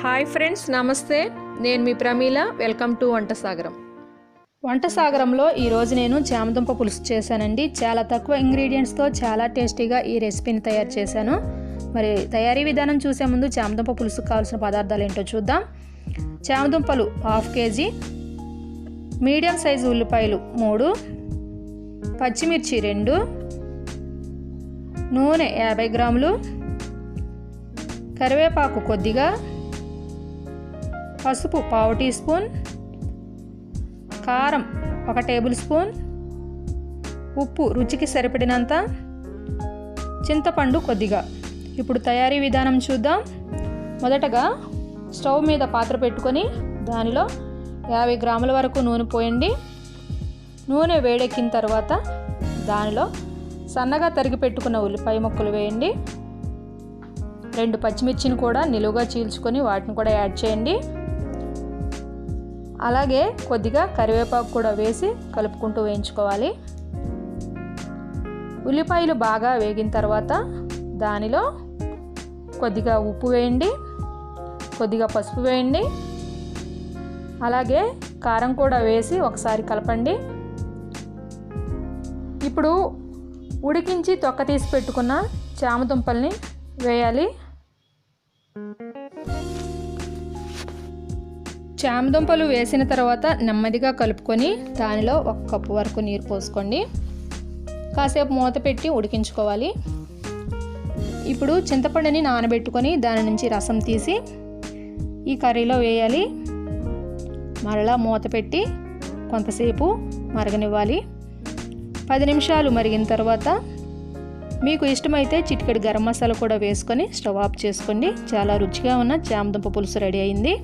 Hi friends, నమస్తే. నేను మీ Pramila. Welcome to వంట సాగరం. వంట సాగరంలో ఈరోజు నేను చామదుంప పులుసు చేశానండి. చాలా తక్కువ ఇంగ్రీడియంట్స్తో చాలా టేస్టీగా ఈ రెసిపీని తయారు చేశాను. మరి తయారీ విధానం చూసే ముందు చామదుంప పులుసుకు కావాల్సిన పదార్థాలు ఏంటో చూద్దాం. చామదుంపలు 1/2 కేజీ, మీడియం సైజు ఉల్లిపాయలు 3, పచ్చిమిర్చి 2, నూనె 50 గ్రాములు, కరివేపాకు కొద్దిగా, పసుపు 1/2 టీ స్పూన్, కారం 1 టేబుల్ స్పూన్, ఉప్పు రుచికి సరిపడినంత, చింతపండు కొద్దిగా. ఇప్పుడు తయారీ విధానం చూద్దాం. మొదటగా స్టవ్ మీద పాత్ర పెట్టుకొని దానిలో 50 గ్రాముల వరకు నూనె పోయండి. నూనె వేడెక్కిన తర్వాత దానిలో సన్నగా తరిగి పెట్టుకున్న ఉల్లిపాయ ముక్కలు వేయండి. 2 పచ్చిమిర్చిని కూడా నిలువుగా చీల్చుకొని వాటిని కూడా యాడ్ చేయండి. అలాగే కొద్దిగా కరివేపాకు కూడా వేసి కలుపుకుంటూ వేయించుకోవాలి. ఉల్లిపాయలు బాగా వేగిన తర్వాత దానిలో కొద్దిగా ఉప్పు వేయండి, కొద్దిగా పసుపు వేయండి, అలాగే కారం కూడా వేసి ఒకసారి కలపండి. ఇప్పుడు ఉడికించి తొక్క తీసి పెట్టుకున్న చామదుంపల్ని వేయాలి. చామదుంపలు వేసిన తర్వాత నెమ్మదిగా కలుపుకొని దానిలో 1 కప్పు వరకు నీరు పోసుకోండి. కాసేపు మూత పెట్టి ఉడికించుకోవాలి. ఇప్పుడు చింతపండుని నానబెట్టుకొని దాని నుంచి రసం తీసి ఈ కర్రీలో వేయాలి. మరలా మూత పెట్టి కొంతసేపు మరగనివ్వాలి. 10 నిమిషాలు మరిగిన తర్వాత మీకు ఇష్టమైతే చిటికెడు గరం మసాలా కూడా వేసుకొని స్టవ్ ఆఫ్ చేసుకోండి. చాలా రుచిగా ఉన్న చామదుంప పులుసు రెడీ అయింది.